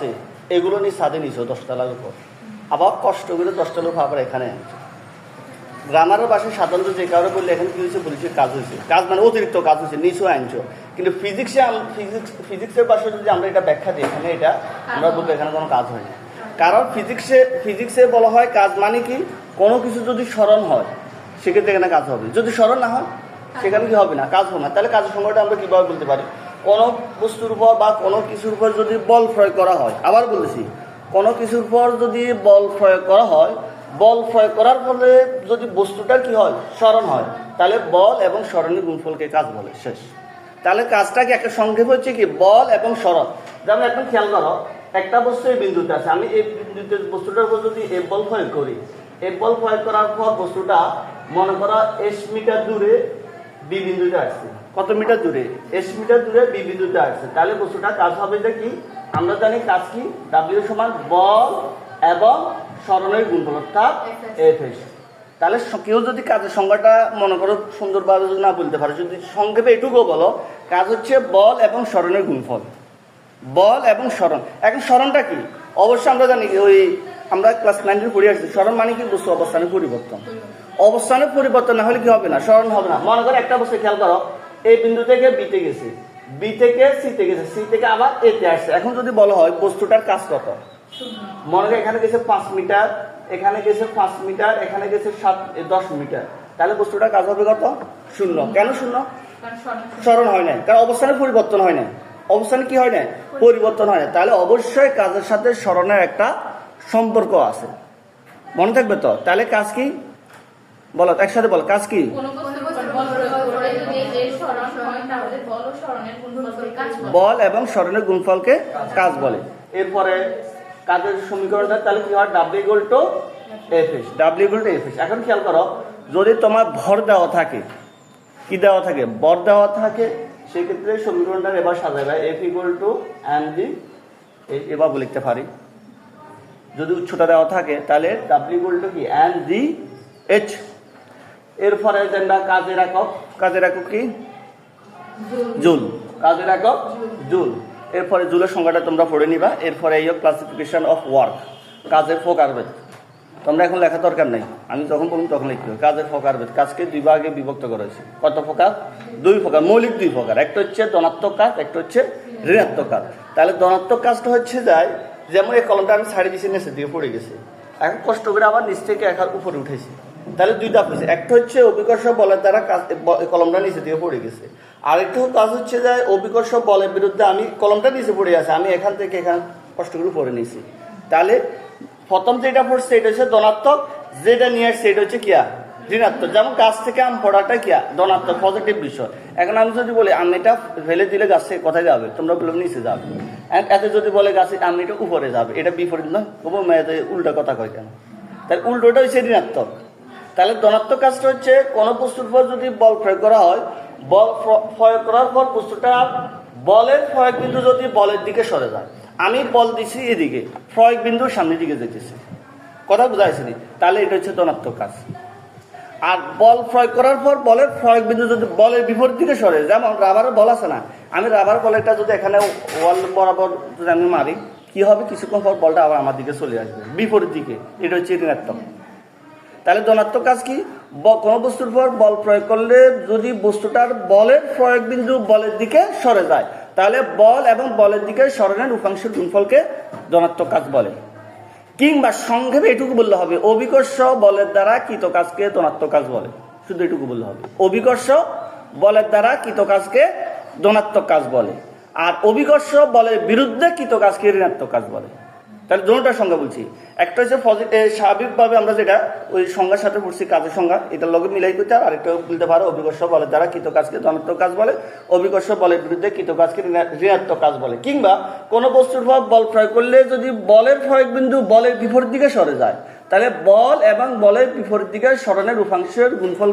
আছে এগুলো নিয়ে ছাদে নিছো 10 তলার উপর, আবার কষ্ট করে 10 তলার উপর আবার এখানে আনছো। গ্রামারের ভাষায় সাধারণত যে কারো বললে এখানে কি হয়েছে বলেছে কাজ হয়েছে, কাজ মানে অতিরিক্ত কাজ হয়েছে, নিচেও আনছো। কিন্তু ফিজিক্সের ভাষায় যদি আমরা এটা ব্যাখ্যা দিই, এখানে এটা আমরা বলবো এখানে কোনো কাজ হয়নি। কারণ ফিজিক্সে বলা হয় কাজ মানে কি, কোনো কিছু যদি স্মরণ হয় সেক্ষেত্রে এখানে কাজ হবে, যদি স্মরণ না হয় সেখানে কি হবে না, কাজ হবে না। তাহলে কাজের সংজ্ঞাটা আমরা কীভাবে বলতে পারি, কোনো বস্তুর উপর বা কোনো কিছুর উপর যদি বল প্রয়োগ করা হয়, আবার বলেছি কোনো কিছুর উপর যদি বল প্রয়োগ করা হয়, বল প্রয়োগ করার ফলে যদি বস্তুটার কি হয়, স্মরণ হয়, তাহলে বল এবং স্মরণের গুণফলকে কাজ বলে। শেষ। তাহলে কাজটা কি একটা সংক্ষেপ হচ্ছে কি, বল এবং স্মরণ। যেমন একদম খেয়াল করো, একটা বস্তু এই বিন্দুতে আছে, আমি এই বিন্দুতে বস্তুটার উপর যদি এই বল প্রয়োগ করি, এই বল প্রয়োগ করার পর বস্তুটা মনে করো এস মিটার দূরে বি বিন্দুতে আসছে। কত মিটার দূরে? এস মিটার দূরে বি বিন্দুতে আসছে। তাহলে বস্তুটা কাজ হবে যে কি, আমরা জানি কাজ কি, ডাব্লিউ সমান বল এবং স্মরণের গুণফল অর্থাৎ এফ এস। তাহলে কেউ যদি কাজের সংজ্ঞাটা মনে করো সুন্দরভাবে যদি না বলতে পারে, যদি সংক্ষেপে এটুকুও বলো, কাজ হচ্ছে বল এবং স্মরণের গুণফল। বল এবং স্মরণ। এখন স্মরণটা কি, অবশ্যই আমরা জানি ওই আমরা ক্লাস 9 পড়ে আসছি, স্মরণ মানে কি, বস্তু অবস্থানের পরিবর্তন। অবস্থানের পরিবর্তন না হলে কি হবে না, স্মরণ হবে না। মনে করো একটা বস্তু খেয়াল করো, এই বিন্দু থেকে বিতে গেছে, বি থেকে সিতে গেছে, সি থেকে আবার এতে আসছে। এখন যদি বলা হয় বস্তুটার কাজ কত, মনে করো এখানে গেছে 5 মিটার, এখানে গেছে 5 মিটার, এখানে গেছে 10 মিটার, তাহলে বস্তুটার কাজ হবে কত, 0। কেন 0? স্মরণ হয় না, কারণ অবস্থানের পরিবর্তন হয় না। অবস্থানে কি হয় না, পরিবর্তন হয় না। তাহলে অবশ্যই কাজের সাথে স্মরণের একটা সম্পর্ক আছে, মনে থাকবে তো। তাহলে কাজ কি বলো, একসাথে বলো, কাজ কি, বল এবং স্মরণের গুণফলকে কাজ বলে। এরপরে কাজের সমীকরণটা তাহলে কি হয়, W equal two F S, W equal two F S. এখন খেয়াল করো, যদি তোমার ভর দেওয়া থাকে, কি দেওয়া থাকে, বর দেওয়া থাকে, সেক্ষেত্রে সমীকরণটা এবার সাজাবে F equal to M G, এভাবে লিখতে পারি। যদি উচ্চতা দেওয়া থাকে তাহলে ডাব্লিউ ইকুয়াল টু কি, এম জি এইচ। এরপরে যেটা কাজের একক, কাজের একক কি, জুল, কাজের একক জুল। এরপরে জুলের সংখ্যাটা তোমরা পড়ে নিবা। এরপরে এই ক্লাসিফিকেশন অফ ওয়ার্ক, কাজের প্রকারভেদ। তোমরা এখন লেখা দরকার নেই, আমি যখন বলুন তখন লিখতে হবে। কাজের প্রকারভেদ, কাজকে 2 ভাগে বিভক্ত করা হয়েছে। কত প্রকার? 2 প্রকার, মৌলিক 2 প্রকার। একটা হচ্ছে ধনাত্মক কাজ, একটা হচ্ছে ঋণাত্মক কাজ। তাহলে ধনাত্মক কাজটা হচ্ছে যায়, যেমন এই কলমটা আমি ছাড়িয়ে দিয়েছি, নিচে দিয়ে পড়ে গেছে, এখন কষ্ট করে আবার নিচ থেকে একার উপরে উঠেছি। তাহলে 2 ধাপ হয়েছে। একটা হচ্ছে অভিকর্ষ বলের দ্বারা কলমটা নিচে দিয়ে পড়ে গেছে। আরেকটা কাজ হচ্ছে যে অভিকর্ষ বলের বিরুদ্ধে আমি কলমটা নিচে পড়ে আছে, আমি এখান থেকে এখানে কষ্ট করে পড়ে নিয়েছি। তাহলে প্রথম যেটা পড়ছে এটা হচ্ছে ধনাত্মক, যেটা নিয়ে আসছে এটা হচ্ছে কিয়া, ঋণাত্মক। যেমন গাছ থেকে আম পড়াটা কিয়া, ধনাত্মক, পজিটিভ বিষয়। এখন আমি যদি বলি আমটা ফেলে দিলে গাছ থেকে কোথায় যাবে, তোমরা বলবে নিচে যাবে। এতে যদি বলে গাছে আমটা উপরে যাবে, এটা বিপরীত নয়, উল্টা কথা কয় কেন? তাহলে উল্টোটা হচ্ছে ঋণাত্মক। তাহলে ধনাত্মক কাজটা হচ্ছে কোনো বস্তুর উপর যদি বল প্রয়োগ করা হয়, বল প্রয়োগ করার পর বস্তুটা বলের প্রয়োগ বিন্দু যদি বলের দিকে সরে যায়, আমি বল দিছি এদিকে, প্রয়োগ বিন্দুর সামনের দিকে যেতেছে, কথা বুঝাইছি, তাহলে এটা হচ্ছে ধনাত্মক কাজ। আর বল প্রয়োগ করার পর বলের প্রয়োগ বিন্দু যদি বলের বিপরীত দিকে সরে, যেমন রাবারের বল আছে না, আমি রাবার বলটা যদি এখানে ওয়াল বরাবর যদি আমি মারি, কি হবে, কিছুক্ষণ পর বলটা আবার আমার দিকে চলে আসবে বিপরীত দিকে, এটা হচ্ছে ঋণাত্মক। তাহলে ধনাত্মক কাজ কি, কোনো বস্তুর উপর বল প্রয়োগ করলে যদি বস্তুটার বলের প্রয়োগ বিন্দু বলের দিকে সরে যায়, তাহলে বল এবং বলের দিকে সরণের উপাংশের গুণফলকে ধনাত্মক কাজ বলে। কিংবা সংক্ষেপে এটুকু বললে হবে, অভিকর্ষ বলের দ্বারা কৃত কাজকে ধনাত্মক কাজ বলে। শুধু এটুকু বললে হবে, অভিকর্ষ বলের দ্বারা কৃত কাজকে ধনাত্মক কাজ বলে, আর অভিকর্ষ বলের বিরুদ্ধে কৃত কাজকে ঋণাত্মক কাজ বলে। তাহলে দুটোটার সংজ্ঞা বলছি। একটা হচ্ছে স্বাভাবিকভাবে আমরা যেটা ওই সংজ্ঞার সাথে পড়ছি, কাজের সংজ্ঞা, এটার লগে মিলাই করতে, আর আরেকটা বলতে পারো অভিকর্ষ বলের দ্বারা কৃত কাজকে ধনাত্মক কাজ বলে, অভিকর্ষ বলের বিরুদ্ধে কৃত কাজকে ঋণাত্মক কাজ বলে। কিংবা কোনো বস্তুর উপর বল প্রয়োগ করলে যদি বলের প্রয়োগ বিন্দু বলের বিপরীত দিকে সরে যায়, তাহলে বল এবং বলের বিপরীত দিকে সরণের উপাংশের গুণফল